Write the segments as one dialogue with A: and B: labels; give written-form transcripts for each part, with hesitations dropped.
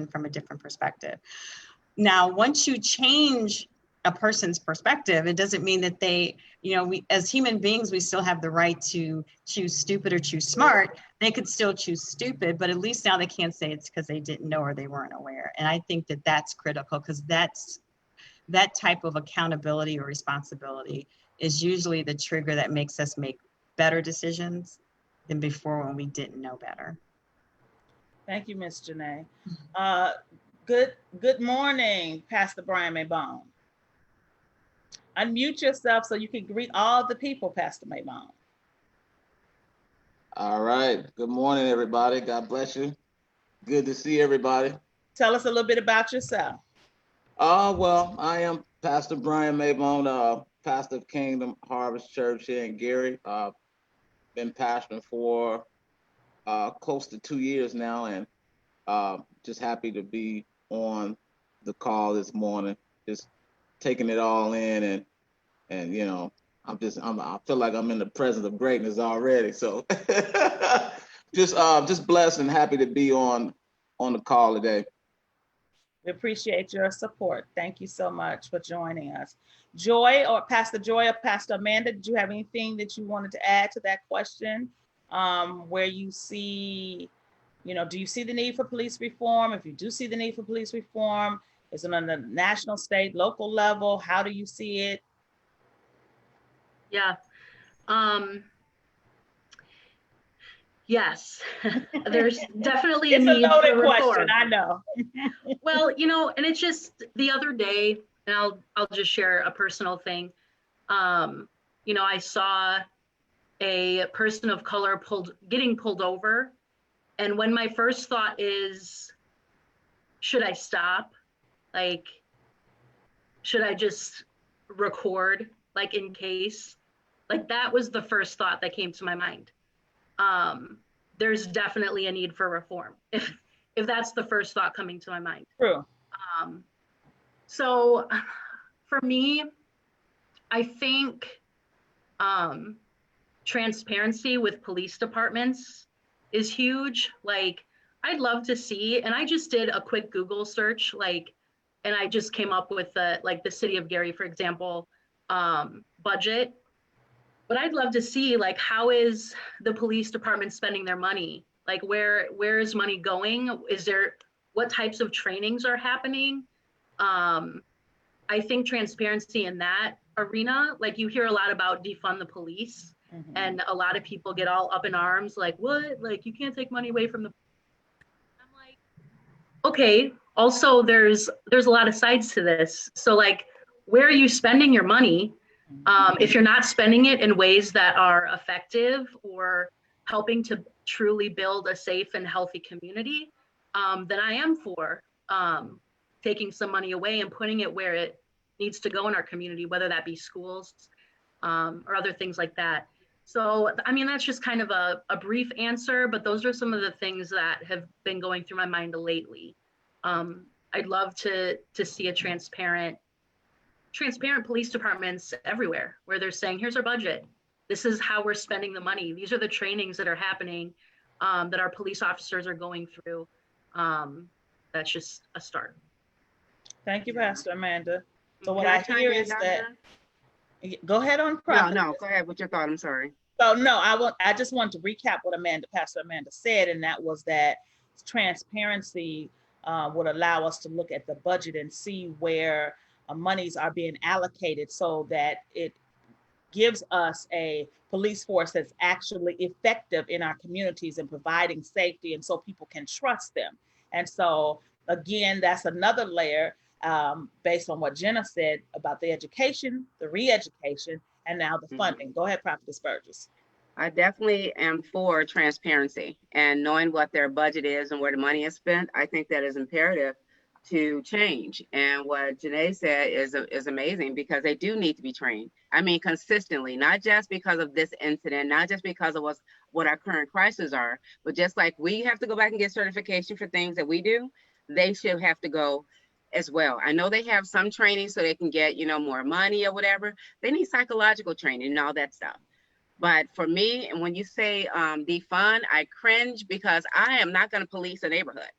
A: from a different perspective. Now, once you change a person's perspective, it doesn't mean that they, we as human beings, we still have the right to choose stupid or choose smart. They could still choose stupid, but at least now they can't say it's because they didn't know or they weren't aware. And I think that that's critical, because that type of accountability or responsibility is usually the trigger that makes us make better decisions than before when we didn't know better.
B: Thank you, Ms. Janae. Good morning, Pastor Brian Maybone. Unmute yourself so you can greet all the people, Pastor Maybone.
C: All right. Good morning, everybody. God bless you. Good to see everybody.
B: Tell us a little bit about yourself.
C: Well, I am Pastor Brian Maybone, pastor of Kingdom Harvest Church here in Gary. Been pastoring for close to 2 years now, and just happy to be on the call this morning, just taking it all in, and I feel like I'm in the presence of greatness already. So just blessed and happy to be on the call today.
B: We appreciate your support. Thank you so much for joining us. Joy, or Pastor Joy or Pastor Amanda, did you have anything that you wanted to add to that question? Where you see, do you see the need for police reform? If you do see the need for police reform, is it on the national, state, local level? How do you see it?
D: Yeah. Yes, there's definitely a need for reform.
B: Question, I know.
D: Well, and it's just the other day, and I'll just share a personal thing. I saw a person of color getting pulled over, and when my first thought is, should I stop? Like, should I just record, like, in case? Like, that was the first thought that came to my mind. There's definitely a need for reform, if that's the first thought coming to my mind.
B: True.
D: So for me, I think transparency with police departments is huge. Like, I'd love to see, and I just did a quick Google search, and I just came up with the city of Gary, for example, budget. But I'd love to see, how is the police department spending their money? Like, where is money going? What types of trainings are happening? I think transparency in that arena, you hear a lot about defund the police, and a lot of people get all up in arms, like, what? Like, you can't take money away from the police. I'm like, okay, also there's a lot of sides to this. So, where are you spending your money? If you're not spending it in ways that are effective or helping to truly build a safe and healthy community, then I am for taking some money away and putting it where it needs to go in our community, whether that be schools or other things like that. So, I mean, that's just kind of a brief answer, but those are some of the things that have been going through my mind lately. I'd love to see a transparent police departments everywhere, where they're saying, here's our budget. This is how we're spending the money. These are the trainings that are happening, that our police officers are going through. That's just a start.
B: Thank you, Pastor Amanda. So what I hear is that, go ahead on.
E: No, go ahead with your thought. I'm sorry.
B: So no, I just wanted to recap what Pastor Amanda said, and that was that transparency would allow us to look at the budget and see where monies are being allocated, so that it gives us a police force that's actually effective in our communities and providing safety, and so people can trust them. And so again, that's another layer based on what Jenna said about the education, the re-education, and now the funding. Go ahead, Prophetess Burgess.
E: I definitely am for transparency and knowing what their budget is and where the money is spent. I think that is imperative to change. And what Janae said is amazing, because they do need to be trained. I mean, consistently, not just because of this incident, not just because of what our current crises are, but just like we have to go back and get certification for things that we do, they should have to go as well. I know they have some training so they can get, more money or whatever. They need psychological training and all that stuff. But for me, and when you say defund, I cringe, because I am not going to police a neighborhood.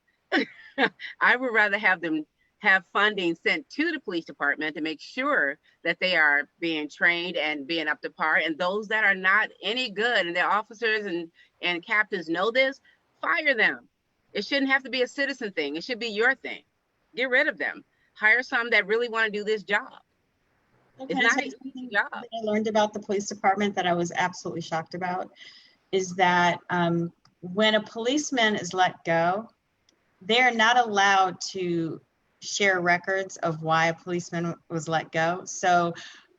E: I would rather have them have funding sent to the police department to make sure that they are being trained and being up to par. And those that are not any good, and their officers and captains know this, fire them. It shouldn't have to be a citizen thing. It should be your thing. Get rid of them. Hire some that really want to do this job.
A: Okay,
E: It's not
A: so
E: an easy
A: something
E: job.
A: that I learned about the police department that I was absolutely shocked about is that when a policeman is let go, they're not allowed to share records of why a policeman was let go. So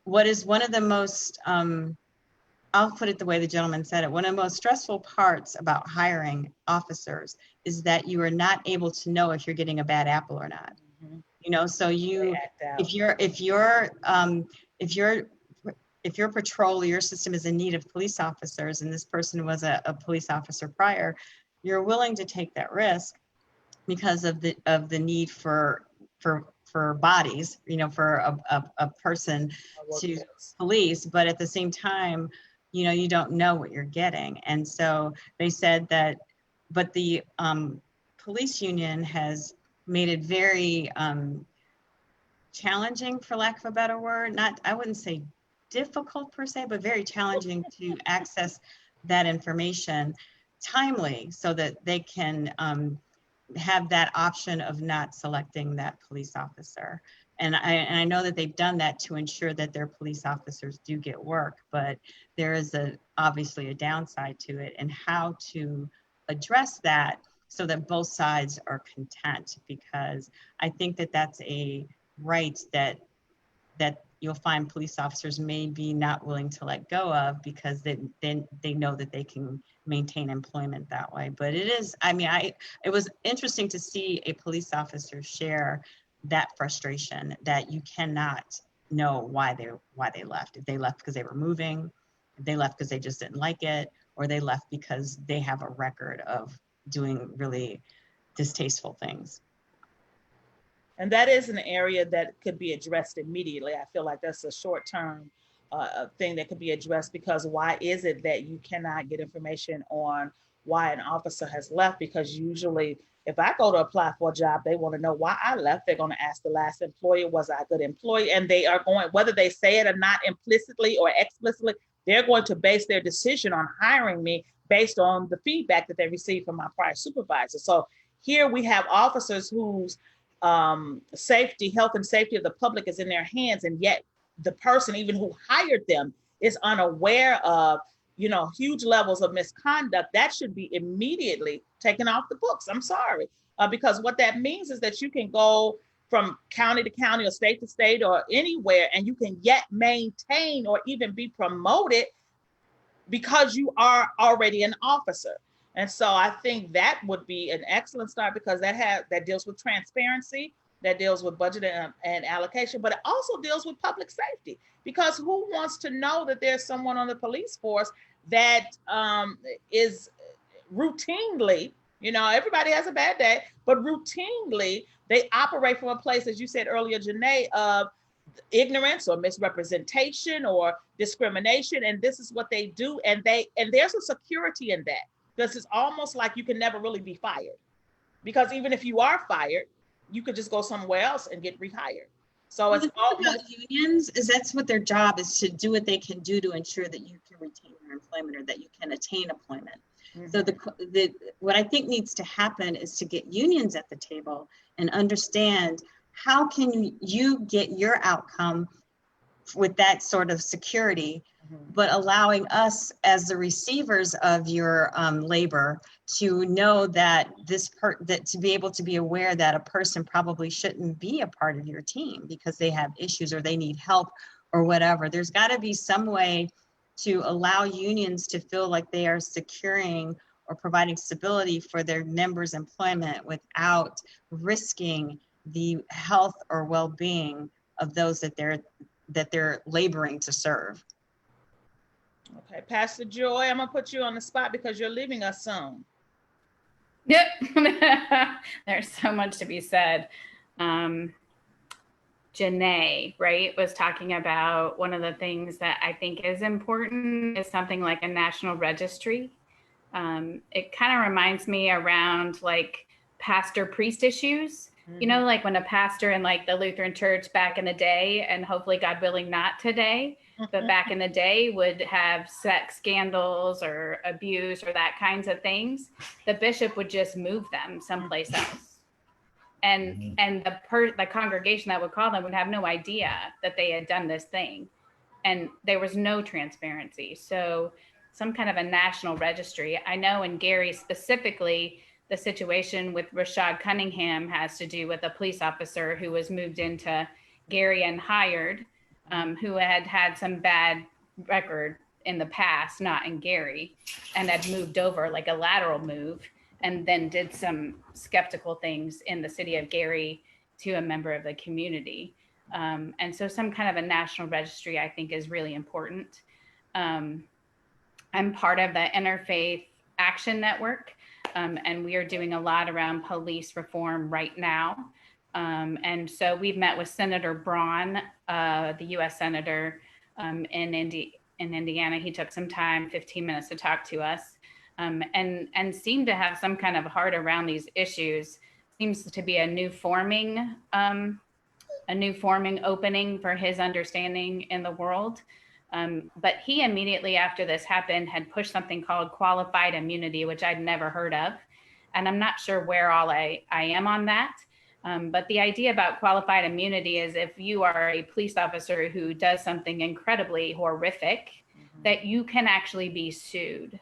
A: what is one of the most, I'll put it the way the gentleman said it, one of the most stressful parts about hiring officers is that you are not able to know if you're getting a bad apple or not.
B: Mhm.
A: You know, so
B: They
A: you,
B: act out.
A: if your patrol or your system is in need of police officers, and this person was a police officer prior, you're willing to take that risk because of the need for bodies, you know, for a person to
B: Workforce.
A: police, but at the same time, you know, you don't know what you're getting. And so they said that, but the police union has made it very challenging, for lack of a better word, not, I wouldn't say difficult per se, but very challenging to access that information timely so that they can have that option of not selecting that police officer. And I know that they've done that to ensure that their police officers do get work, but there is obviously a downside to it, and how to address that so that both sides are content, because I think that that's a right that you'll find police officers may be not willing to let go of, because then they know that they can maintain employment that way. But it is, I mean, it was interesting to see a police officer share that frustration that you cannot know why they left. If they left because they were moving, if they left because they just didn't like it, or they left because they have a record of doing really distasteful things.
B: And that is an area that could be addressed immediately. I feel like that's a short-term thing that could be addressed, because why is it that you cannot get information on why an officer has left? Because usually if I go to apply for a job, they want to know why I left. They're going to ask the last employer, was I a good employee? And they are going, whether they say it or not implicitly or explicitly, they're going to base their decision on hiring me based on the feedback that they received from my prior supervisor. So here we have officers whose safety, health and safety of the public is in their hands, and yet the person even who hired them is unaware of, you know, huge levels of misconduct. That should be immediately taken off the books. I'm sorry, because what that means is that you can go from county to county or state to state or anywhere, and you can yet maintain or even be promoted because you are already an officer. And so I think that would be an excellent start, because that deals with transparency, that deals with budget and allocation, but it also deals with public safety. Because who wants to know that there's someone on the police force that is routinely, you know, everybody has a bad day, but routinely they operate from a place, as you said earlier, Janae, of ignorance or misrepresentation or discrimination, and this is what they do, and there's a security in that. This is almost like you can never really be fired, because even if you are fired, you could just go somewhere else and get rehired. So
A: Well,
B: it's
A: the thing about unions is that's what their job is, to do what they can do to ensure that you can retain your employment or that you can attain employment. Mm-hmm. So what I think needs to happen is to get unions at the table and understand how can you get your outcome with that sort of security, but allowing us as the receivers of your labor to know that that to be able to be aware that a person probably shouldn't be a part of your team because they have issues or they need help or whatever. There's got to be some way to allow unions to feel like they are securing or providing stability for their members' employment without risking the health or well-being of those that they're laboring to serve.
B: Okay, Pastor Joy, I'm gonna put you on the spot because you're leaving us soon.
F: Yep. There's so much to be said. Janae, right, was talking about one of the things that I think is important is something like a national registry. It kind of reminds me around like pastor priest issues. You know, like when a pastor in like the Lutheran church back in the day, and hopefully God willing not today, but back in the day would have sex scandals or abuse or that kinds of things, the bishop would just move them someplace else. And the congregation that would call them would have no idea that they had done this thing. And there was no transparency. So some kind of a national registry. I know in Gary specifically, the situation with Rashad Cunningham has to do with a police officer who was moved into Gary and hired, who had some bad record in the past, not in Gary, and had moved over like a lateral move, and then did some skeptical things in the city of Gary to a member of the community. And so some kind of a national registry, I think, is really important. I'm part of the Interfaith Action Network, and we are doing a lot around police reform right now. And so we've met with Senator Braun, the US Senator in Indiana. He took some time, 15 minutes to talk to us, and seemed to have some kind of heart around these issues. Seems to be a new forming opening for his understanding in the world. But he immediately after this happened had pushed something called qualified immunity, which I'd never heard of. And I'm not sure where all I am on that. But the idea about qualified immunity is if you are a police officer who does something incredibly horrific, that you can actually be sued.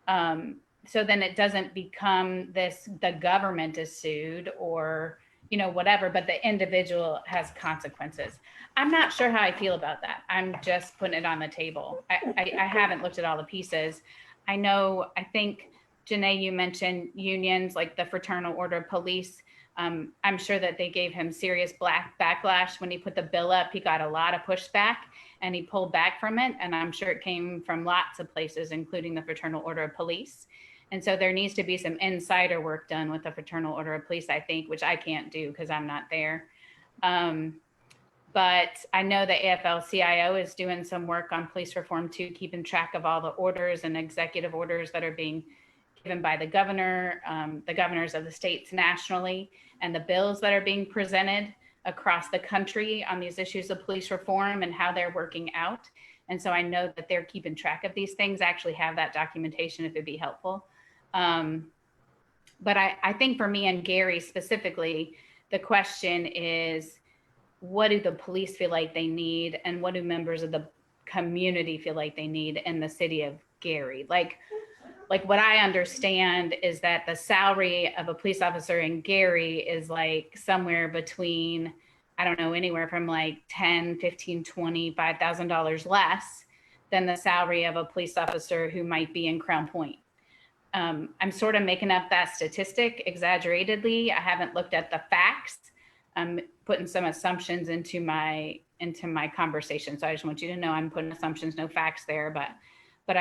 F: So then it doesn't become the government is sued or, you know, whatever, but the individual has consequences. I'm not sure how I feel about that. I'm just putting it on the table. I haven't looked at all the pieces. I think, Janae, you mentioned unions like the Fraternal Order of Police. I'm sure that they gave him serious backlash when he put the bill up. He got a lot of pushback and he pulled back from it. And I'm sure it came from lots of places, including the Fraternal Order of Police. And so there needs to be some insider work done with the Fraternal Order of Police, I think, which I can't do because I'm not there. But I know the AFL-CIO is doing some work on police reform too, keeping track of all the orders and executive orders that are being given by the governor, the governors of the states nationally, and the bills that are being presented across the country on these issues of police reform and how they're working out. And so I know that they're keeping track of these things. I actually have that documentation if it'd be helpful. But I think for me and Gary specifically, the question is, what do the police feel like they need? And what do members of the community feel like they need in the city of Gary? Like what I understand is that the salary of a police officer in Gary is like somewhere between, I don't know, anywhere from like $10, $15, $20, $5,000 less than the salary of a police officer who might be in Crown Point. I'm sort of making up that statistic exaggeratedly. I haven't looked at the facts. I'm putting some assumptions into my conversation. So I just want you to know I'm putting assumptions, no facts there. But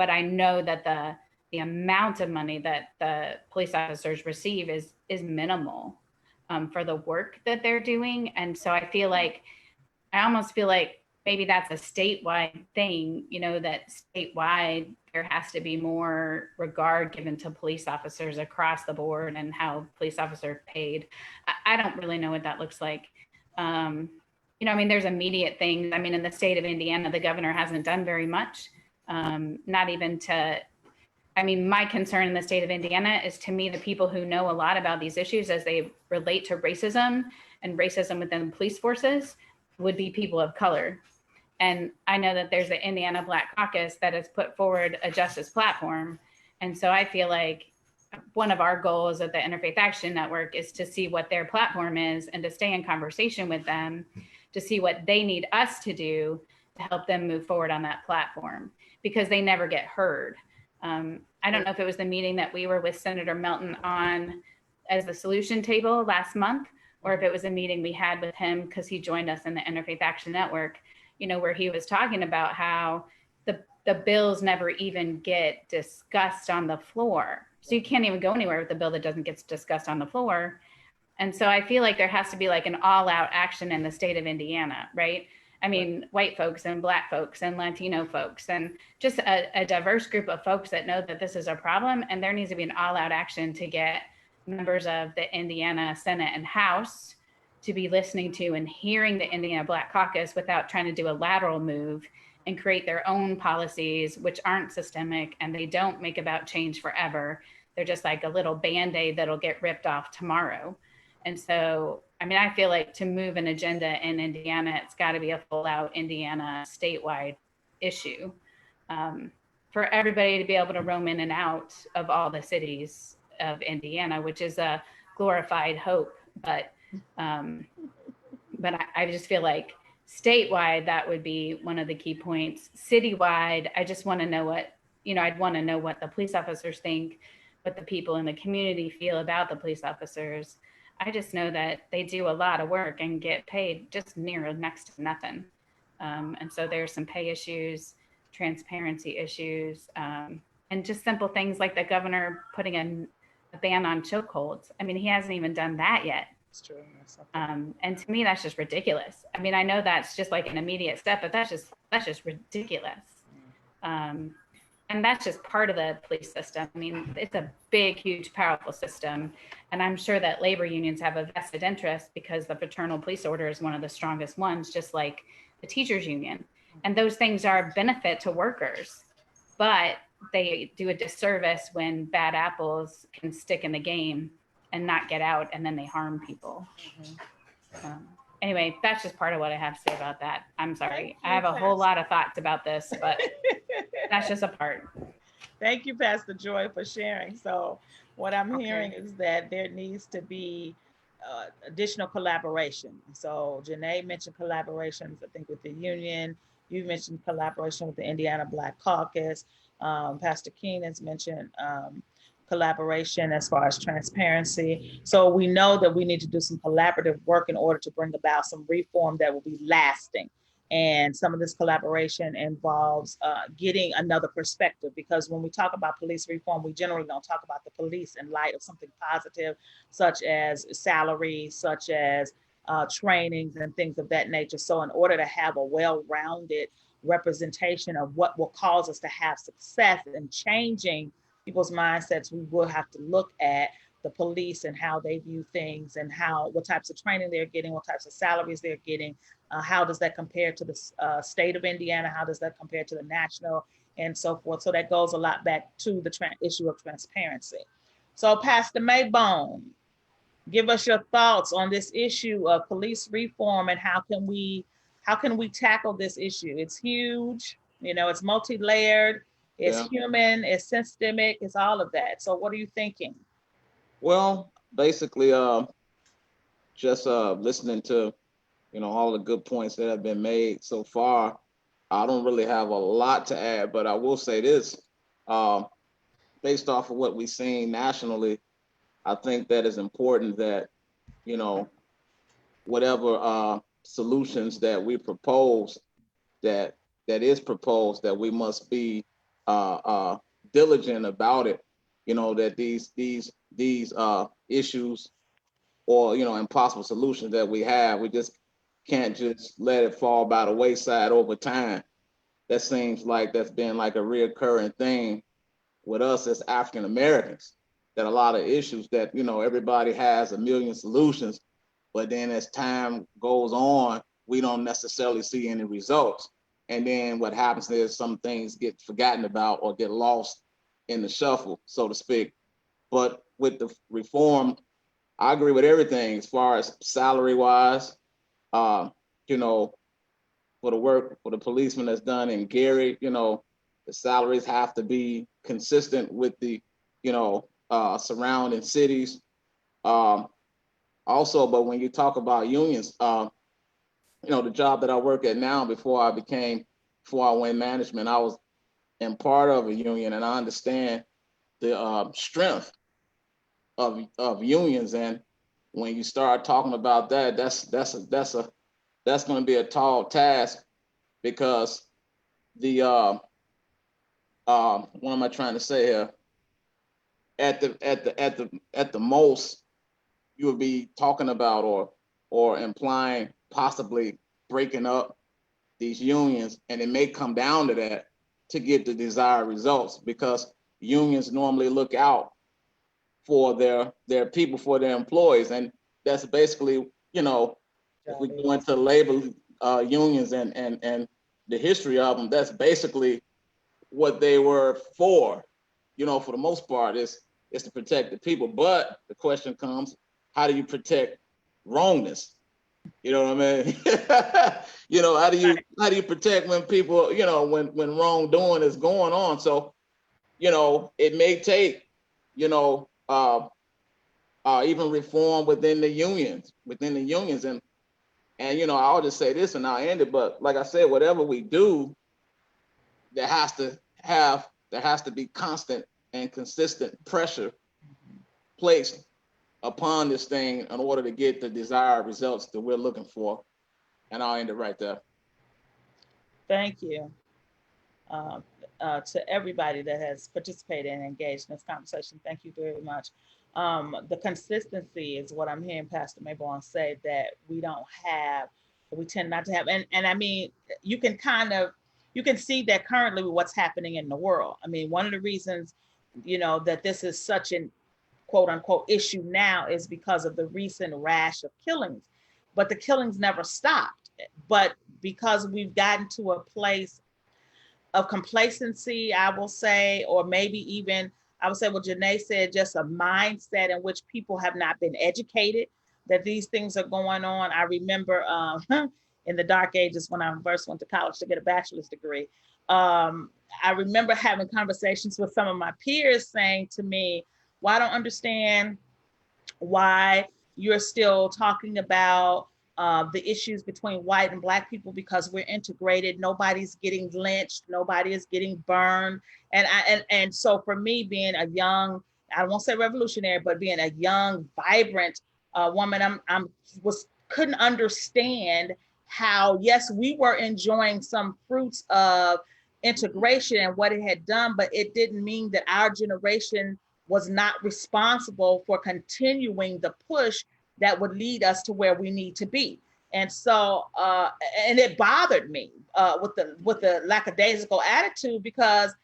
F: I know that the amount of money that the police officers receive is minimal for the work that they're doing. And so I almost feel like maybe that's a statewide thing, you know, that statewide there has to be more regard given to police officers across the board and how police officers are paid. I don't really know what that looks like. You know, I mean, there's immediate things. I mean, in the state of Indiana, the governor hasn't done very much, not even to, I mean, my concern in the state of Indiana is, to me, the people who know a lot about these issues as they relate to racism and racism within police forces would be people of color. And I know that there's the Indiana Black Caucus that has put forward a justice platform. And so I feel like one of our goals at the Interfaith Action Network is to see what their platform is and to stay in conversation with them to see what they need us to do to help them move forward on that platform, because they never get heard. I don't know if it was the meeting that we were with Senator Melton on as the solution table last month, or if it was a meeting we had with him because he joined us in the Interfaith Action Network, you know, where he was talking about how the bills never even get discussed on the floor. So you can't even go anywhere with the bill that doesn't get discussed on the floor. And so I feel like there has to be like an all-out action in the state of Indiana, right? I mean, white folks and Black folks and Latino folks and just a diverse group of folks that know that this is a problem, and there needs to be an all-out action to get members of the Indiana Senate and House to be listening to and hearing the Indiana Black Caucus without trying to do a lateral move and create their own policies, which aren't systemic and they don't make about change forever. They're just like a little Band-Aid that'll get ripped off tomorrow. And so, I mean, I feel like to move an agenda in Indiana, it's got to be a full out Indiana statewide issue for everybody to be able to roam in and out of all the cities of Indiana, which is a glorified hope. But I just feel like statewide, that would be one of the key points. Citywide, I just want to know what, I'd want to know what the police officers think, what the people in the community feel about the police officers. I just know that they do a lot of work and get paid just near next to nothing. And so there's some pay issues, transparency issues, and just simple things like the governor putting a ban on chokeholds. I mean, he hasn't even done that yet.
B: It's true.
F: And to me, that's just ridiculous. I mean, I know that's just like an immediate step, but that's just ridiculous. And that's just part of the police system. I mean, it's a big, huge, powerful system. And I'm sure that labor unions have a vested interest because the fraternal police order is one of the strongest ones, just like the teachers union. And those things are a benefit to workers, but they do a disservice when bad apples can stick in the game and not get out, and then they harm people. Anyway, that's just part of what I have to say about that. I'm sorry. I have a whole lot of thoughts about this, but that's just a part.
B: Thank you, Pastor Joy, for sharing. So what I'm hearing is that there needs to be additional collaboration. So Janae mentioned collaborations, I think, with the union. You mentioned collaboration with the Indiana Black Caucus. Pastor Keenan's mentioned collaboration as far as transparency. So we know that we need to do some collaborative work in order to bring about some reform that will be lasting. And some of this collaboration involves getting another perspective, because when we talk about police reform, we generally don't talk about the police in light of something positive, such as salaries, such as trainings and things of that nature. So in order to have a well-rounded representation of what will cause us to have success in changing people's mindsets, we will have to look at the police and how they view things and what types of training they're getting, what types of salaries they're getting. How does that compare to the state of Indiana? How does that compare to the national, and so forth? So that goes a lot back to the issue of transparency. So Pastor Maybone, give us your thoughts on this issue of police reform and how can we tackle this issue? It's huge, it's multi-layered, it's human, it's systemic, it's all of that. So what are you thinking?
C: Well, basically, just listening to, all the good points that have been made so far, I don't really have a lot to add, but I will say this, based off of what we've seen nationally, I think that it's important that, whatever solutions that we propose, that is proposed, that we must be diligent about it, that these issues or, impossible solutions that we have, we just can't just let it fall by the wayside over time. That seems like that's been like a reoccurring thing with us as African Americans, that a lot of issues that, everybody has a million solutions, but then as time goes on, we don't necessarily see any results. And then what happens is some things get forgotten about or get lost in the shuffle, so to speak. But with the reform, I agree with everything as far as salary wise, for the work for the policeman that's done in Gary, the salaries have to be consistent with the, surrounding cities. Also, but when you talk about unions, the job that I work at now, before I went management, I was in part of a union, and I understand the strength of unions. And when you start talking about that, that's going to be a tall task, because the what am I trying to say here? At the most, you would be talking about or implying possibly breaking up these unions, and it may come down to that to get the desired results, because unions normally look out for their people, for their employees. And that's basically, you know, if we go into labor unions and the history of them, that's basically what they were for, you know, for the most part, is to protect the people. But the question comes, how do you protect wrongness? You know what I mean? You know, how do you protect when people, you know, when wrongdoing is going on? So, you know, it may take, you know, even reform within the unions, and you know, I'll just say this and I'll end it. But like I said, whatever we do, there has to be constant and consistent pressure placed upon this thing in order to get the desired results that we're looking for. And I'll end it right there.
B: Thank you to everybody that has participated and engaged in this conversation. Thank you very much. The consistency is what I'm hearing Pastor Maybon say that we don't have, we tend not to have. And I mean, you can see that currently with what's happening in the world. I mean, one of the reasons, you know, that this is such an quote unquote issue now is because of the recent rash of killings, but the killings never stopped. But because we've gotten to a place of complacency, I will say, or maybe even, I would say what Janae said, just a mindset in which people have not been educated that these things are going on. I remember in the dark ages when I first went to college to get a bachelor's degree, I remember having conversations with some of my peers saying to me, well, I don't understand why you're still talking about the issues between white and Black people, because we're integrated. Nobody's getting lynched. Nobody is getting burned. And so for me, being a young, I won't say revolutionary, but being a young, vibrant woman, couldn't understand how, yes, we were enjoying some fruits of integration and what it had done, but it didn't mean that our generation was not responsible for continuing the push that would lead us to where we need to be. And so, and it bothered me with the lackadaisical attitude, because,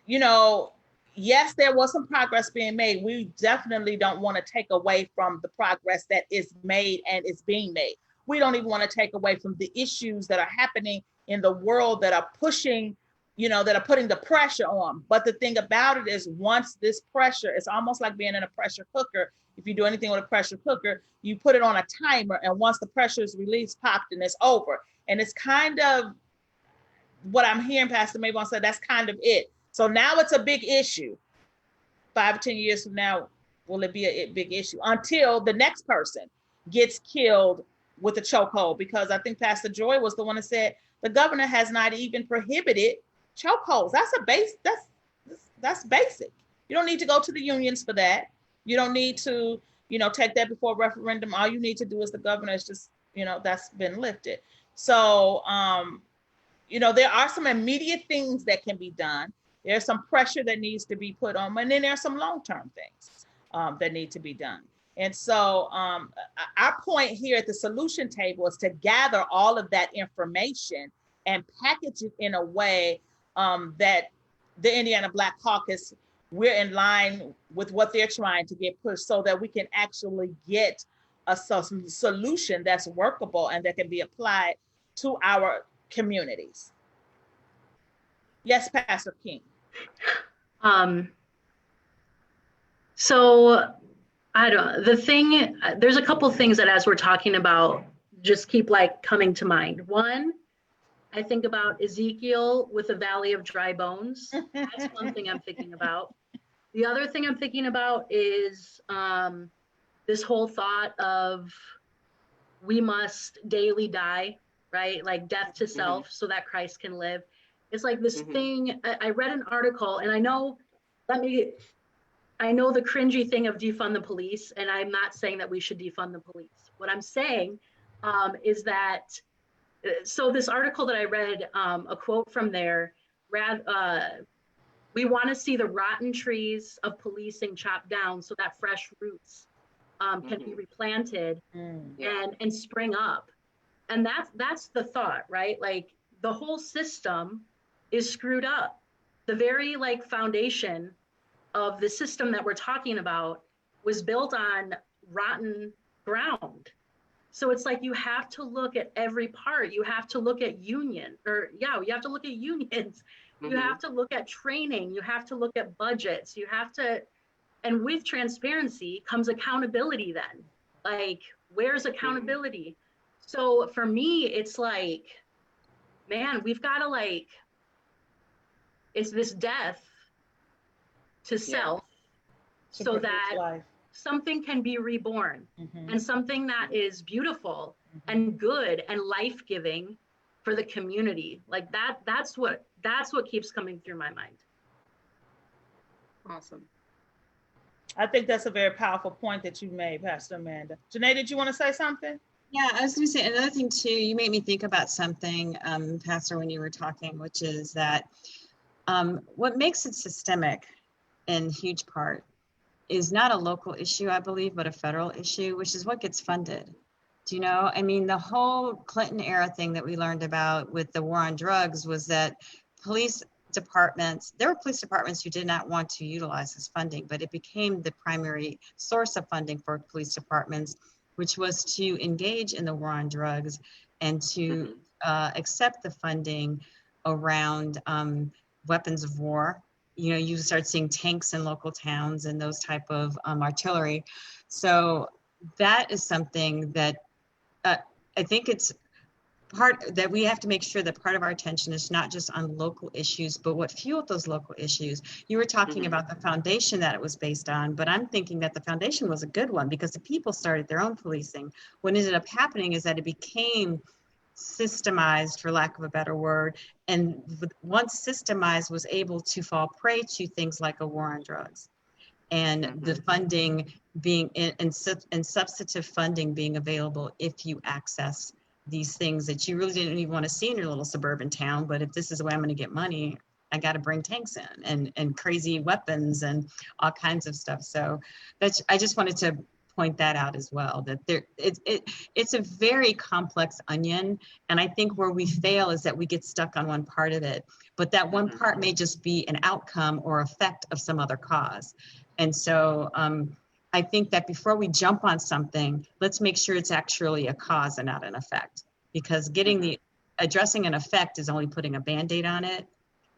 B: you know, yes, there was some progress being made. We definitely don't want to take away from the progress that is made and is being made. We don't even want to take away from the issues that are happening in the world that are pushing, you know, that are putting the pressure on. But the thing about it is, once this pressure, it's almost like being in a pressure cooker. If you do anything with a pressure cooker, you put it on a timer, and once the pressure is released, popped, and it's over. And it's kind of what I'm hearing Pastor Maybon said, that's kind of it. So now it's a big issue. 5 or 10 years from now, will it be a big issue? Until the next person gets killed with a chokehold, because I think Pastor Joy was the one that said the governor has not even prohibited chokeholds. That's basic. You don't need to go to the unions for that. You don't need to, you know, take that before referendum. All you need to do is the governor is just, you know, that's been lifted. So, you know, there are some immediate things that can be done. There's some pressure that needs to be put on, and then there's some long-term things that need to be done. And so our point here at the solution table is to gather all of that information and package it in a way that the Indiana Black Caucus, we're in line with what they're trying to get pushed, so that we can actually get a solution that's workable and that can be applied to our communities. Yes, Pastor King.
D: So I don't, there's a couple things that as we're talking about, just keep like coming to mind. One, I think about Ezekiel with the Valley of Dry Bones. That's one thing I'm thinking about. The other thing I'm thinking about is this whole thought of we must daily die, right? Like death to self so that Christ can live. It's like this thing, I read an article, and I know the cringy thing of defund the police, and I'm not saying that we should defund the police. What I'm saying is that, so this article that I read, a quote from there, we want to see the rotten trees of policing chopped down so that fresh roots can be replanted and spring up. And that's the thought, right? Like the whole system is screwed up. The very like foundation of the system that we're talking about was built on rotten ground. So it's like you have to look at every part. You have to look at you have to look at unions. You have to look at training. You have to look at budgets. You have to, and with transparency comes accountability then. Like, where's accountability? So for me, it's like, man, we've got to like, it's this death to self so that something can be reborn and something that is beautiful and good and life-giving for the community. Like that's what keeps coming through my mind.
E: Awesome.
B: I think that's a very powerful point that you made, Pastor Amanda. Janae, did you want to say something?
A: Yeah, I was going to say another thing too. You made me think about something, Pastor, when you were talking, which is that what makes it systemic in huge part is not a local issue, I believe, but a federal issue, which is what gets funded. Do you know? I mean, the whole Clinton era thing that we learned about with the war on drugs was that police departments, there were police departments who did not want to utilize this funding, but it became the primary source of funding for police departments, which was to engage in the war on drugs and to accept the funding around weapons of war. You know, you start seeing tanks in local towns and those type of artillery. So that is something that I think it's part that we have to make sure that part of our attention is not just on local issues, but what fueled those local issues. You were talking about the foundation that it was based on, but I'm thinking that the foundation was a good one because the people started their own policing. What ended up happening is that it became systemized, for lack of a better word, and once systemized was able to fall prey to things like a war on drugs and the funding being and substantive funding being available if you access these things that you really didn't even want to see in your little suburban town. But if this is the way I'm going to get money, I got to bring tanks in and crazy weapons and all kinds of stuff. So that's, I just wanted to point that out as well, that it's a very complex onion. And I think where we fail is that we get stuck on one part of it, but that one part may just be an outcome or effect of some other cause. And so I think that before we jump on something, let's make sure it's actually a cause and not an effect, because addressing an effect is only putting a Band-Aid on it.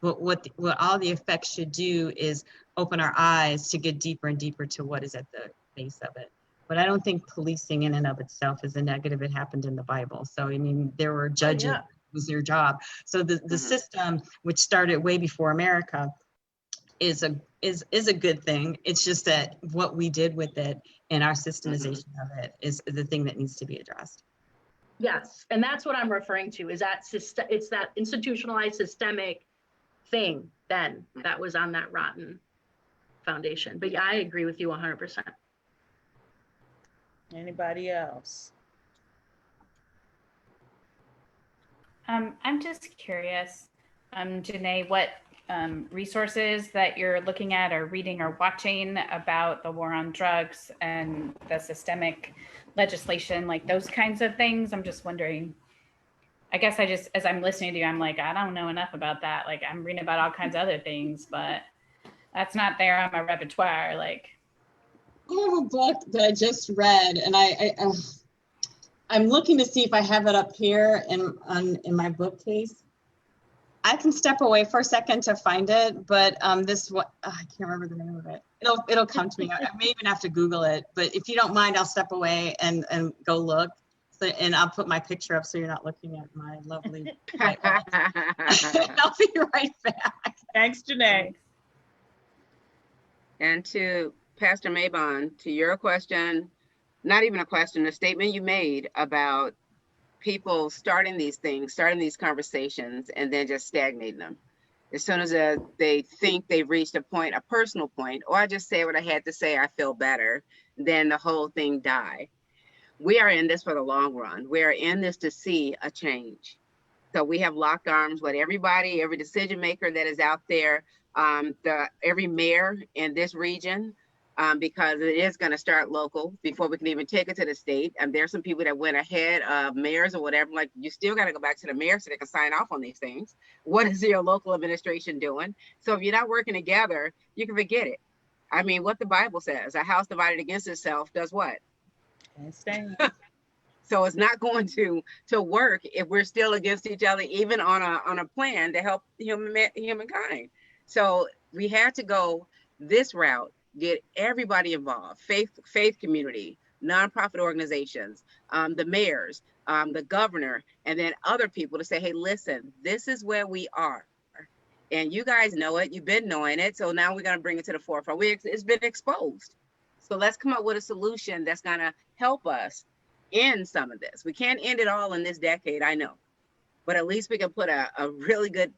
A: But what all the effects should do is open our eyes to get deeper and deeper to what is at the base of it. But I don't think policing in and of itself is a negative. It happened in the Bible. So, I mean, there were judges, it was their job. So the system, which started way before America, is a good thing. It's just that what we did with it and our systemization of it is the thing that needs to be addressed.
D: Yes, and that's what I'm referring to, is that it's that institutionalized systemic thing then that was on that rotten foundation. But yeah, I agree with you 100%.
B: Anybody else?
F: I'm just curious, Janae, what resources that you're looking at or reading or watching about the war on drugs and the systemic legislation, like those kinds of things. I'm just wondering, I guess as I'm listening to you, I'm like, I don't know enough about that. Like, I'm reading about all kinds of other things, but that's not there on my repertoire. Like,
A: I have a book that I just read, and I'm looking to see if I have it up here in my bookcase. I can step away for a second to find it, but I can't remember the name of it. It'll come to me. I may even have to Google it, but if you don't mind, I'll step away and go look. So, and I'll put my picture up so you're not looking at my lovely white wall. I'll be right back.
B: Thanks, Janae.
E: And to Pastor Mabon, to your question, not even a question, a statement you made about people starting these things, starting these conversations, and then just stagnating them. As soon as they think they've reached a point, a personal point, or I just say what I had to say, I feel better, then the whole thing die. We are in this for the long run. We are in this to see a change. So we have locked arms with everybody, every decision maker that is out there, every mayor in this region, because it is going to start local before we can even take it to the state. And there's some people that went ahead of mayors or whatever, like, you still got to go back to the mayor so they can sign off on these things. What is your local administration doing? So if you're not working together, you can forget it. I mean, what the Bible says, a house divided against itself does what?
B: Can't stand.
E: So it's not going to work if we're still against each other, even on a plan to help humankind. So we had to go this route, get everybody involved, faith community, nonprofit organizations, the mayors, the governor, and then other people to say, hey, listen, this is where we are. And you guys know it, you've been knowing it. So now we're going to bring it to the forefront. It's been exposed. So let's come up with a solution that's going to help us end some of this. We can't end it all in this decade, I know. But at least we can put a really good,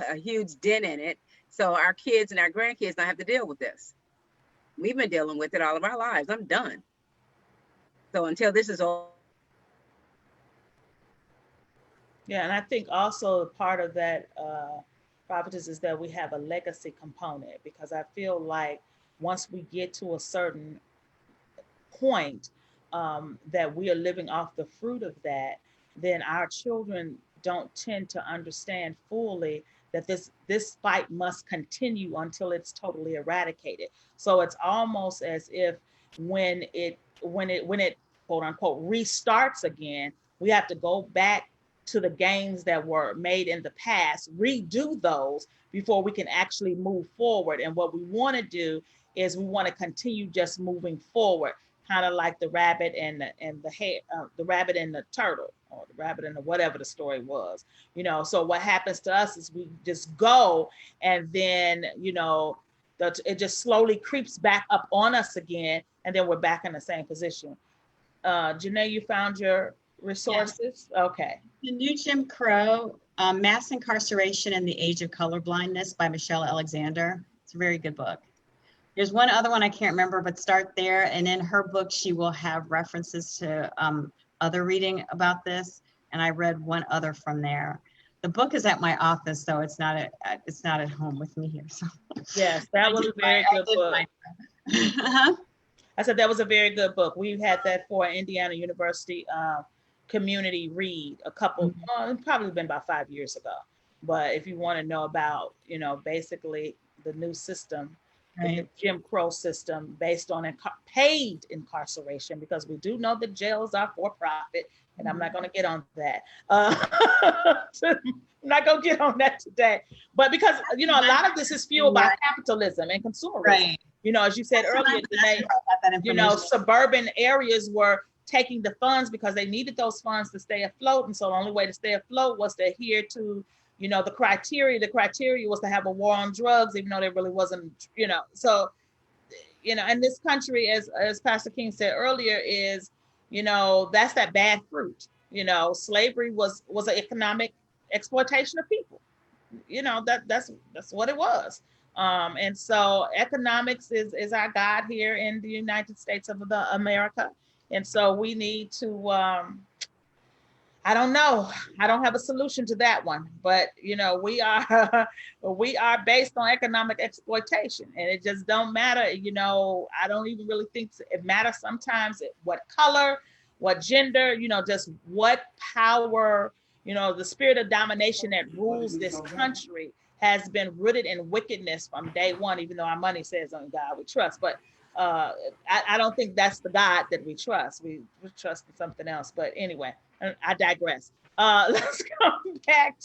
E: a huge dent in it so our kids and our grandkids don't have to deal with this. We've been dealing with it all of our lives. I'm done. So until this is all.
B: Yeah, and I think also part of that, prophetess, is that we have a legacy component, because I feel like once we get to a certain point, that we are living off the fruit of that, then our children don't tend to understand fully that this fight must continue until it's totally eradicated. So it's almost as if when it quote unquote restarts again, we have to go back to the gains that were made in the past, redo those before we can actually move forward. And what we want to do is we want to continue just moving forward, kind of like the rabbit and the hare, the rabbit and the turtle, or the rabbit and the whatever the story was. So what happens to us is we just go, and then it just slowly creeps back up on us again, and then we're back in the same position. Janae, you found your resources? Yeah. Okay.
A: The New Jim Crow, Mass Incarceration and the Age of Colorblindness by Michelle Alexander. It's a very good book. There's one other one I can't remember, but start there. And in her book, she will have references to other reading about this. And I read one other from there. The book is at my office, though it's not at home with me here. So
B: yes, that was a very good book. I said that was a very good book. We had that for Indiana University community read a couple, it's probably been about 5 years ago. But if you want to know about, basically the new system, right, the Jim Crow system based on paid incarceration, because we do know that jails are for profit, and I'm not going to get on that. I'm not going to get on that today. But because, a lot of this is fueled by capitalism and consumerism. Right. As you said earlier today, suburban areas were taking the funds because they needed those funds to stay afloat. And so the only way to stay afloat was to adhere to, the criteria. The criteria was to have a war on drugs, even though there really wasn't, So, and this country, as Pastor King said earlier, is, that's that bad fruit. Slavery was an economic exploitation of people. That's what it was. And so economics is our God here in the United States of America. And so we need to, I don't know. I don't have a solution to that one, but we are based on economic exploitation, and it just don't matter. I don't even really think it matters sometimes what color, what gender, just what power, the spirit of domination that rules this country has been rooted in wickedness from day one, even though our money says on God we trust. But I don't think that's the God that we trust. We trust in something else. But anyway, I digress. Let's come back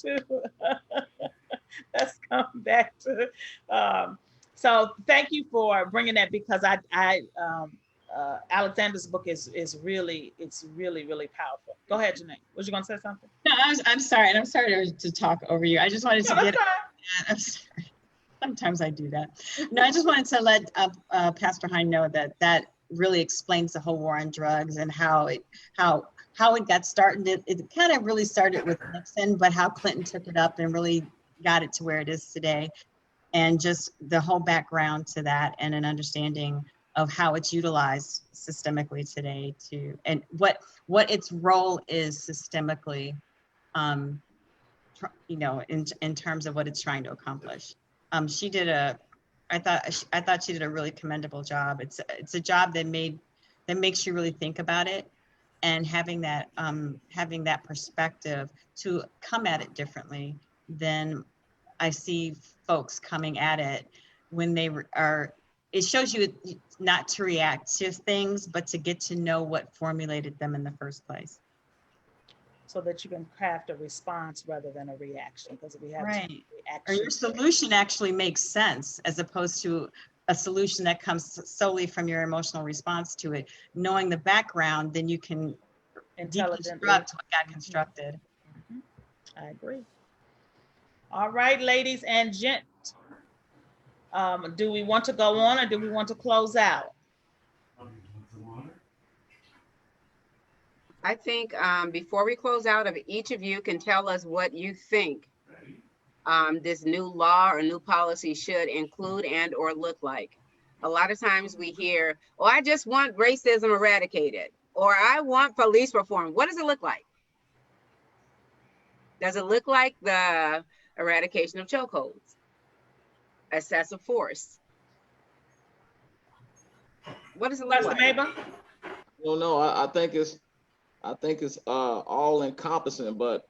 B: to. So thank you for bringing that, because Alexander's book is really powerful. Go ahead, Janae. Was you gonna say something?
A: No, I'm sorry, and I'm sorry to talk over you. I just wanted to get. I'm sorry. Sometimes I do that. No, I just wanted to let Pastor Hine know that really explains the whole war on drugs and how it got started. It kind of really started with Nixon, but how Clinton took it up and really got it to where it is today, and just the whole background to that, and an understanding of how it's utilized systemically today and what its role is systemically, in terms of what it's trying to accomplish. I thought she did a really commendable job. It's a job that makes you really think about it, and having that perspective to come at it differently than I see folks coming at it when they are it shows you not to react to things, but to get to know what formulated them in the first place.
B: So that you can craft a response rather than a reaction, because we have
A: Right.
B: reactions.
A: Or your solution actually makes sense as opposed to a solution that comes solely from your emotional response to it. Knowing the background, then you can
B: Intelligently.
A: deconstruct what got constructed.
B: I agree. All right, ladies and gent. Do we want to go on or do we want to close out?
E: I think before we close out, if each of you can tell us what you think this new law or new policy should include and or look like. A lot of times we hear, oh, I just want racism eradicated, or I want police reform. What does it look like? Does it look like the eradication of chokeholds, excessive force? What does it look like?
B: Mabel?
C: Well, no, I think it's all encompassing, but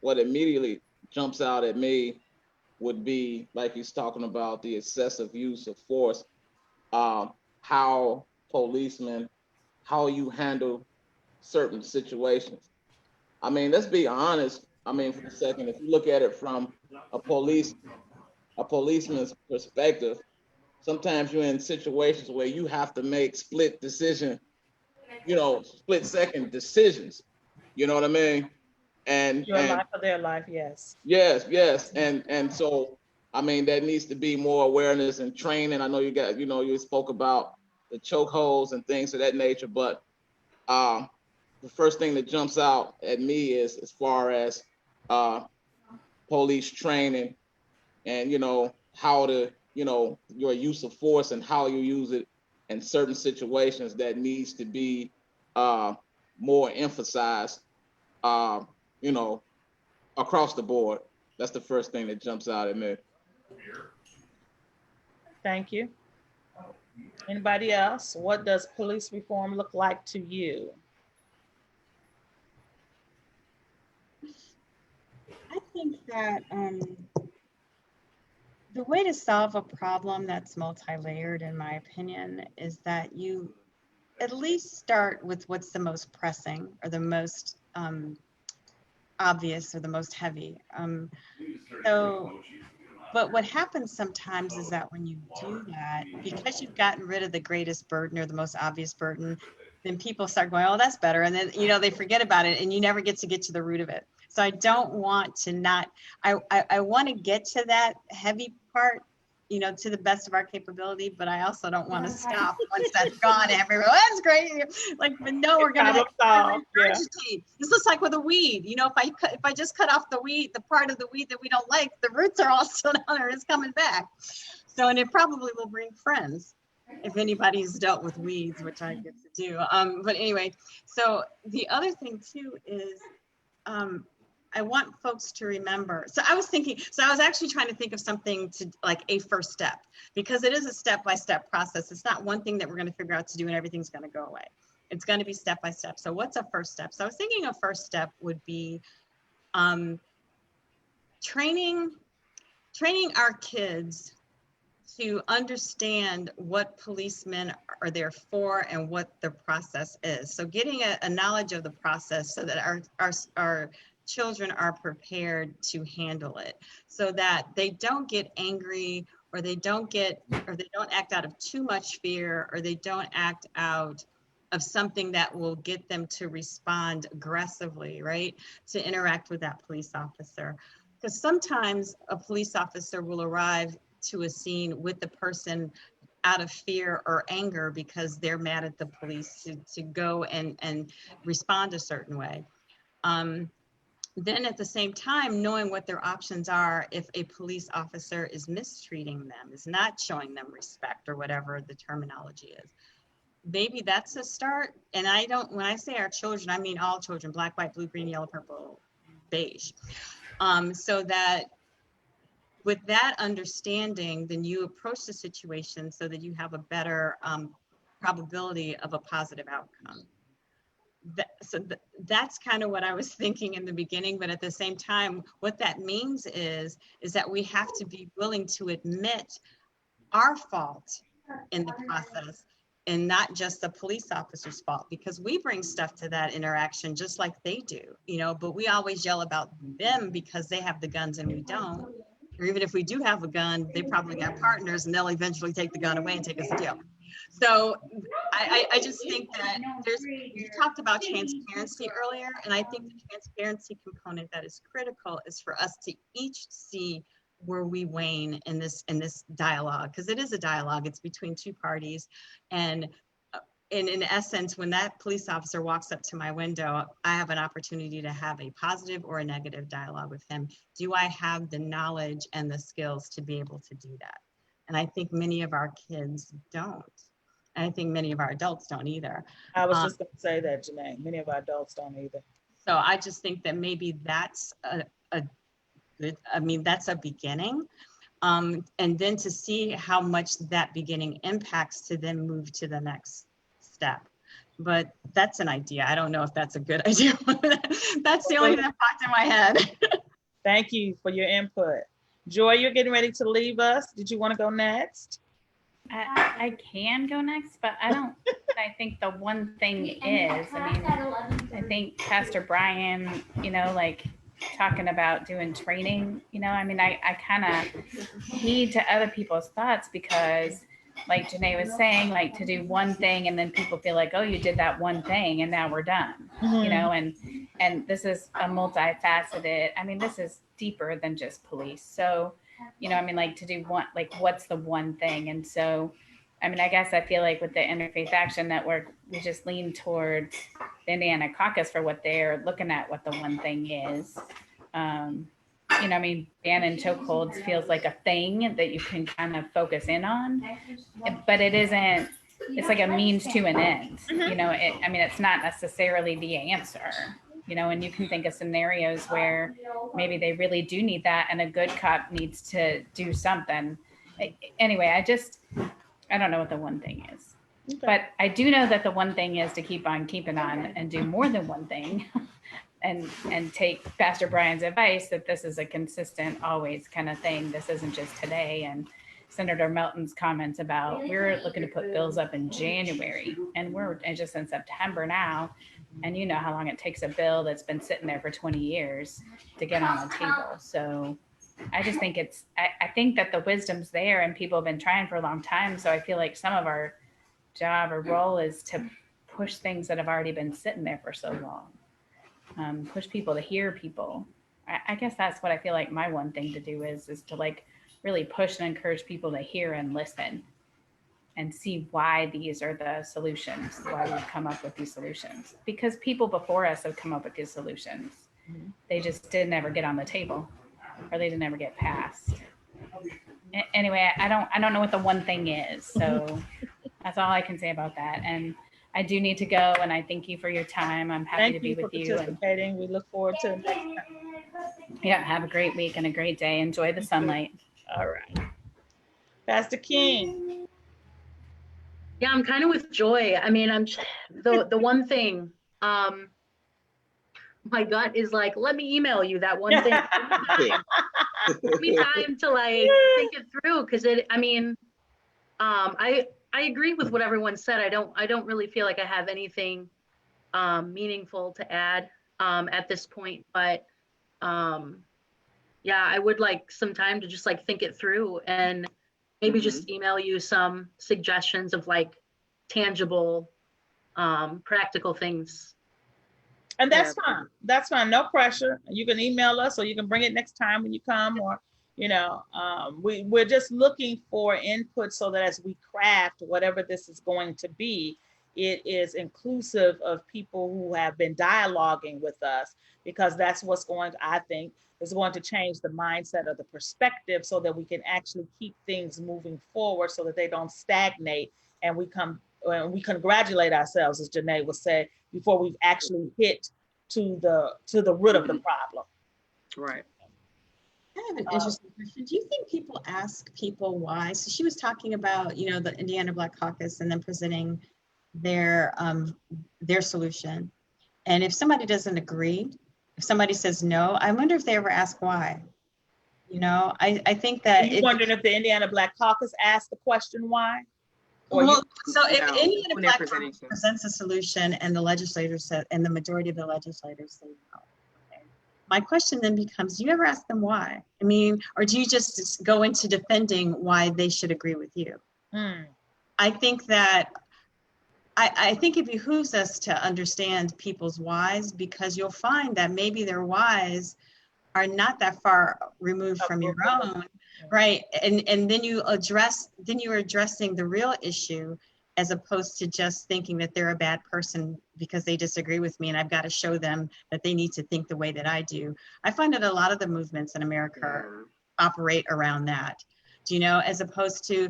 C: what immediately jumps out at me would be, like he's talking about, the excessive use of force, how policemen, how you handle certain situations. I mean, let's be honest. I mean, for a second, if you look at it from a policeman's perspective, sometimes you're in situations where you have to make split second decisions. You know what I mean?
B: Your life or their life, yes.
C: Yes. And so, I mean, there needs to be more awareness and training. I know you spoke about the chokeholds and things of that nature, but the first thing that jumps out at me is as far as police training and, how to, your use of force and how you use it in certain situations that needs to be more emphasized, across the board. That's the first thing that jumps out at me.
B: Thank you. Anybody else? What does police reform look like to you?
A: I think that the way to solve a problem that's multi-layered, in my opinion, is that you at least start with what's the most pressing or the most obvious or the most heavy. But what happens sometimes is that when you do that, because you've gotten rid of the greatest burden or the most obvious burden, then people start going, oh, that's better. And then, they forget about it and you never get to the root of it. So I don't want to I want to get to that heavy part, to the best of our capability, but I also don't want to stop once that's gone. Everyone, that's great. But no, we're going to regurgitate. This looks like with a weed. If I just cut off the weed, the part of the weed that we don't like, the roots are all still down there. It's coming back. So, and it probably will bring friends if anybody's dealt with weeds, which I get to do. But anyway, so the other thing too is, I want folks to remember. So I was actually trying to think of something to like a first step, because it is a step-by-step process. It's not one thing that we're going to figure out to do and everything's going to go away. It's going to be step-by-step. So what's a first step? So I was thinking a first step would be training our kids to understand what policemen are there for and what the process is. So getting a knowledge of the process so that our children are prepared to handle it, so that they don't get angry or they don't act out of too much fear, or they don't act out of something that will get them to respond aggressively, right? To interact with that police officer. Because sometimes a police officer will arrive to a scene with the person out of fear or anger because they're mad at the police to go and respond a certain way. Then at the same time, knowing what their options are if a police officer is mistreating them, is not showing them respect or whatever the terminology is. Maybe that's a start. And when I say our children, I mean all children, black, white, blue, green, yellow, purple, beige. So that with that understanding, then you approach the situation so that you have a better probability of a positive outcome. That's kind of what I was thinking in the beginning, but at the same time, what that means is that we have to be willing to admit our fault in the process, and not just the police officer's fault, because we bring stuff to that interaction just like they do, but we always yell about them because they have the guns and we don't. Or even if we do have a gun, they probably got partners and they'll eventually take the gun away and take us to jail. So I just think that you talked about transparency earlier, and I think the transparency component that is critical is for us to each see where we wane in this dialogue, because it is a dialogue. It's between two parties, and in essence, when that police officer walks up to my window, I have an opportunity to have a positive or a negative dialogue with him. Do I have the knowledge and the skills to be able to do that? And I think many of our kids don't. And I think many of our adults don't either.
B: I was just going to say that, Janae. Many of our adults don't either.
A: So I just think that maybe that's that's a beginning. And then to see how much that beginning impacts to then move to the next step. But that's an idea. I don't know if that's a good idea. That's the only thing that popped in my head.
B: Thank you for your input. Joy, you're getting ready to leave us. Did you want to go next?
F: I can go next, but I think the one thing is, I think Pastor Brian, like talking about doing training, I kind of heed to other people's thoughts, because like Janae was saying, like to do one thing and then people feel like, oh, you did that one thing and now we're done, and this is a multifaceted, this is deeper than just police. So, like to do one, like what's the one thing? And so, I guess I feel like with the Interfaith Action Network, we just lean towards the Indiana Caucus for what they're looking at, what the one thing is. Ban and chokeholds feels like a thing that you can kind of focus in on, but it isn't, it's like a means to an end. It's not necessarily the answer, and you can think of scenarios where maybe they really do need that and a good cop needs to do something. Anyway, I don't know what the one thing is. Okay. But I do know that the one thing is to keep on keeping on and do more than one thing and take Pastor Brian's advice that this is a consistent, always kind of thing. This isn't just today. And Senator Melton's comments about we're looking to put bills up in January and we're just in September now. And you know how long it takes a bill that's been sitting there for 20 years to get on the table. So I just think I think that the wisdom's there and people have been trying for a long time. So I feel like some of our job or role is to push things that have already been sitting there for so long. Push people to hear people. I guess that's what I feel like my one thing to do is to like really push and encourage people to hear and listen and see why these are the solutions, why we've come up with these solutions. Because people before us have come up with these solutions. Mm-hmm. They just didn't ever get on the table, or they didn't ever get passed. Anyway, I don't know what the one thing is. So that's all I can say about that. And I do need to go, and I thank you for your time. I'm happy to be with you.
B: Participating. We look forward to next time.
F: Yeah, have a great week and a great day. Enjoy the sunlight.
B: All right. Pastor King.
D: Yeah, I'm kind of with Joy. I'm the one thing, my gut is like, let me email you that one thing. Give me time to like think it through, because I agree with what everyone said. I don't really feel like I have anything meaningful to add at this point, but yeah, I would like some time to just like think it through and maybe just email you some suggestions of like tangible, practical things.
B: And that's fine. That's fine. No pressure. You can email us, or you can bring it next time when you come, or, we're just looking for input so that as we craft whatever this is going to be, it is inclusive of people who have been dialoguing with us, because that's what's going to, I think, is going to change the mindset of the perspective so that we can actually keep things moving forward so that they don't stagnate and we congratulate ourselves, as Janae would say, before we've actually hit to the root of the problem.
E: Right.
A: I have an interesting question. Do you think people ask people why? So she was talking about, the Indiana Black Caucus and then presenting their solution. And if somebody doesn't agree, if somebody says no, I wonder if they ever ask why. I think that
B: You're wondering if the Indiana Black Caucus asked the question why? Or
A: Well, so if
E: No,
A: any of the
E: when they're
A: platform
E: presenting to.
A: presents a solution and the legislators say, and the majority of the legislators say no, okay. My question then becomes, do you ever ask them why? I mean, or do you just go into defending why they should agree with you? I think that I think it behooves us to understand people's whys, because you'll find that maybe their whys are not that far removed from your own, right? And then you're addressing the real issue, as opposed to just thinking that they're a bad person because they disagree with me and I've got to show them that they need to think the way that I do. I find that a lot of the movements in America operate around that, as opposed to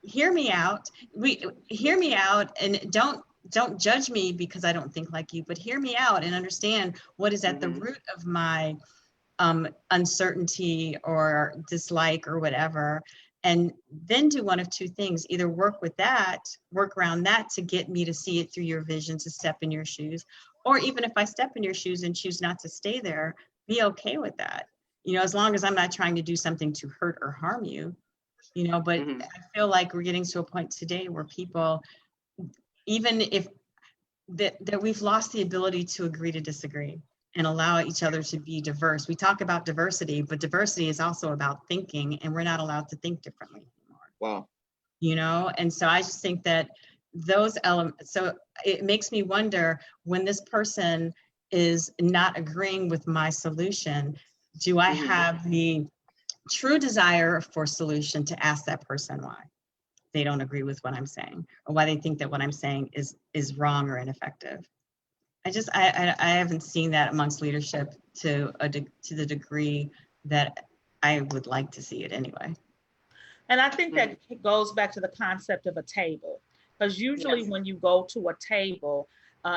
A: hear me out. Hear me out, and don't judge me because I don't think like you, but hear me out and understand what is at the root of my uncertainty or dislike or whatever, and then do one of two things: either work around that to get me to see it through your vision, to step in your shoes, or even if I step in your shoes and choose not to stay there, be okay with that, as long as I'm not trying to do something to hurt or harm you. But I feel like we're getting to a point today where people, even if that we've lost the ability to agree to disagree and allow each other to be diverse. We talk about diversity, but diversity is also about thinking, and we're not allowed to think differently anymore.
C: Wow.
A: And so I just think that those elements, so it makes me wonder, when this person is not agreeing with my solution, do I have the true desire for solution to ask that person why they don't agree with what I'm saying, or why they think that what I'm saying is wrong or ineffective? I haven't seen that amongst leadership to the degree that I would like to see it anyway.
B: And I think that goes back to the concept of a table, because usually when you go to a table,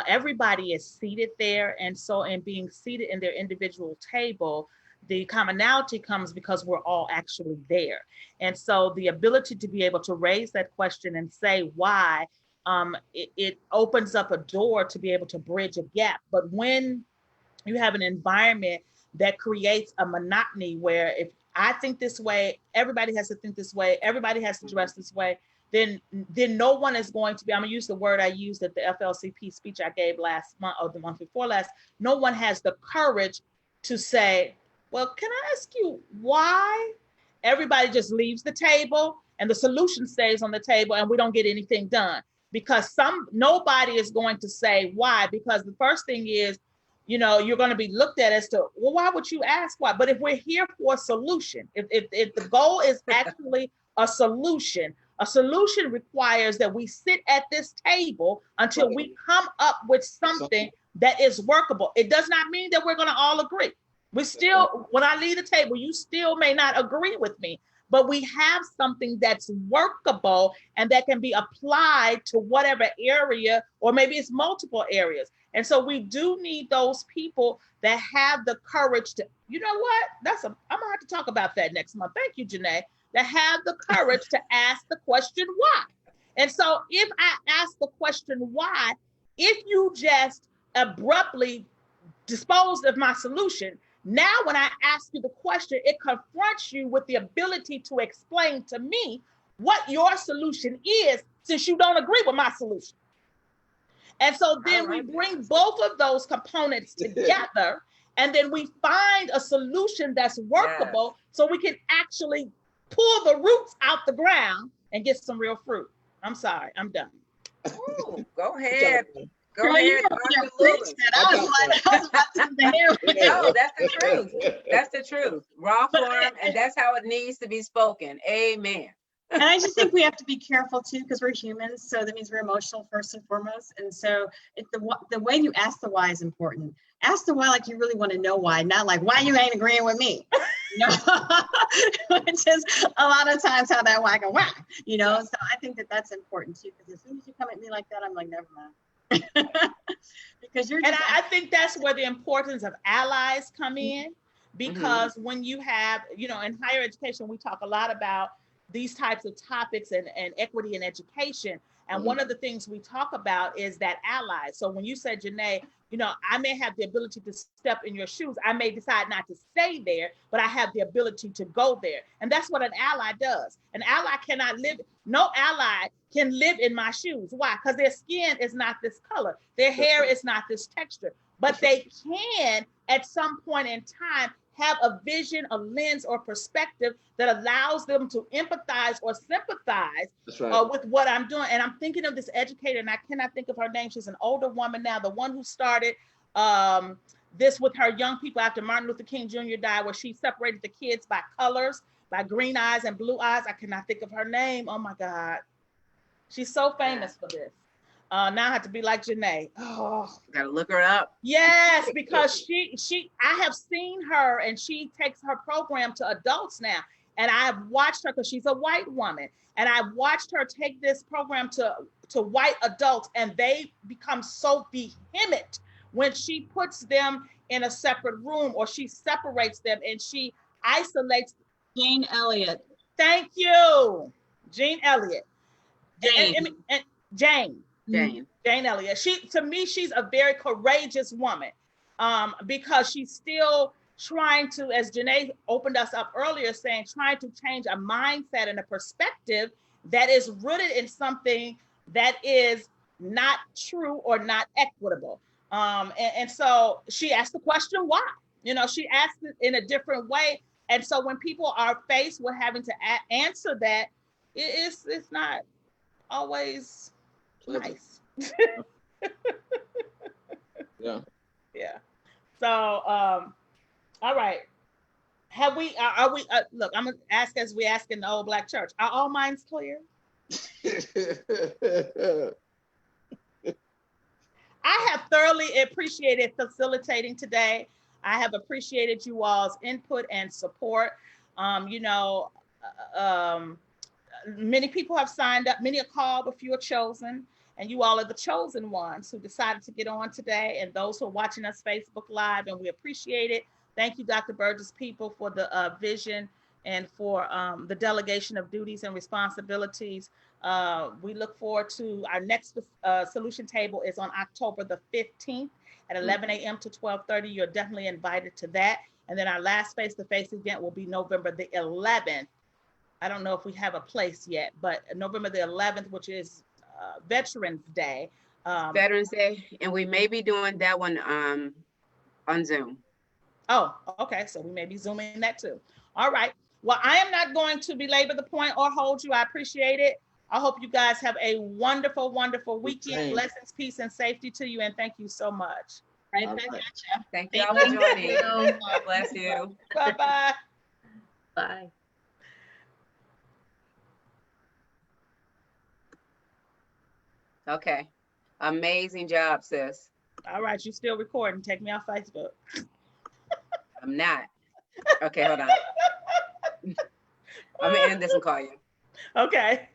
B: everybody is seated there. And so in being seated in their individual table, the commonality comes because we're all actually there. And so the ability to be able to raise that question and say why, it opens up a door to be able to bridge a gap. But when you have an environment that creates a monotony where if I think this way, everybody has to think this way, everybody has to dress this way, then no one is going to be, I'm gonna use the word I used at the FLCP speech I gave last month or the month before last, no one has the courage to say, well, can I ask you why? Everybody just leaves the table and the solution stays on the table and we don't get anything done, because nobody is going to say why, because the first thing is, you're going to be looked at as to, well, why would you ask why? But if we're here for a solution, if the goal is actually a solution requires that we sit at this table until we come up with something that is workable. It does not mean that we're going to all agree. We still, when I leave the table, you still may not agree with me, but we have something that's workable and that can be applied to whatever area, or maybe it's multiple areas. And so we do need those people that have the courage to, you know what? I'm gonna have to talk about that next month. Thank you, Janae. That have the courage to ask the question why. And so if I ask the question why, if you just abruptly disposed of my solution, now when I ask you the question, it confronts you with the ability to explain to me what your solution is, since you don't agree with my solution. And so then we bring both of those components together, and then we find a solution that's workable, so we can actually pull the roots out the ground and get some real fruit. I'm sorry, I'm done.
E: Ooh, go ahead. Go
A: Girl,
E: ahead.
A: I was about to
E: No, that's the truth. That's the truth. Raw form, and that's how it needs to be spoken. Amen.
A: And I just think we have to be careful too, because we're humans. So that means we're emotional first and foremost. And so the way you ask the why is important. Ask the why like you really want to know why, not like why you ain't agreeing with me. Which is a lot of times how that why go why. So I think that's important too, because as soon as you come at me like that, I'm like, never mind. Because
B: I think that's where the importance of allies come in, because when you have, in higher education, we talk a lot about these types of topics and equity in education. And one of the things we talk about is that allies. So when you said, Janae, I may have the ability to step in your shoes. I may decide not to stay there, but I have the ability to go there. And that's what an ally does. An ally cannot live, no ally can live in my shoes. Why? Because their skin is not this color. Their hair is not this texture. But they can, at some point in time, have a vision, a lens, or perspective that allows them to empathize or sympathize with what I'm doing. And I'm thinking of this educator, and I cannot think of her name. She's an older woman now, the one who started this with her young people after Martin Luther King Jr. died, where she separated the kids by colors, by green eyes and blue eyes. I cannot think of her name. Oh my God. She's so famous for this. Now I have to be like Janae. Oh,
E: gotta look her up.
B: Yes, because I have seen her, and she takes her program to adults now. And I've watched her, because she's a white woman, and I've watched her take this program to white adults, and they become so vehement when she puts them in a separate room, or she separates them and she isolates.
A: Jane Elliott.
B: Thank you, Jane Elliott.
A: Jane.
B: Jane Elliott. To me, she's a very courageous woman, because she's still trying to, as Janae opened us up earlier, saying, trying to change a mindset and a perspective that is rooted in something that is not true or not equitable. And so she asked the question, why? She asked it in a different way. And so when people are faced with having to answer that, it's not always nice.
C: Yeah.
B: So, all right. Are we, look, I'm going to ask as we ask in the old Black church, are all minds clear? I have thoroughly appreciated facilitating today. I have appreciated you all's input and support. Many people have signed up, many are called, but few are chosen. And you all are the chosen ones who decided to get on today, and those who are watching us Facebook Live, and we appreciate it. Thank you, Dr. Burgess People, for the vision and for the delegation of duties and responsibilities. We look forward to our next solution table is on October the 15th at 11 a.m. to 12:30. You're definitely invited to that. And then our last face-to-face event will be November the 11th. I don't know if we have a place yet, but November the 11th, which is Veterans Day.
E: Veterans Day, and we may be doing that one on Zoom.
B: Oh, okay. So we may be Zooming that too. All right. Well, I am not going to belabor the point or hold you. I appreciate it. I hope you guys have a wonderful, wonderful weekend. Blessings, peace, and safety to you. And thank you so much.
A: Right back at you.
E: Thank you all for joining. God bless you.
B: Bye-bye.
D: Bye.
E: Okay. Amazing job, sis.
B: All right. You still recording. Take me off Facebook.
E: I'm not. Okay, hold on. I'm going to end this and call you.
B: Okay.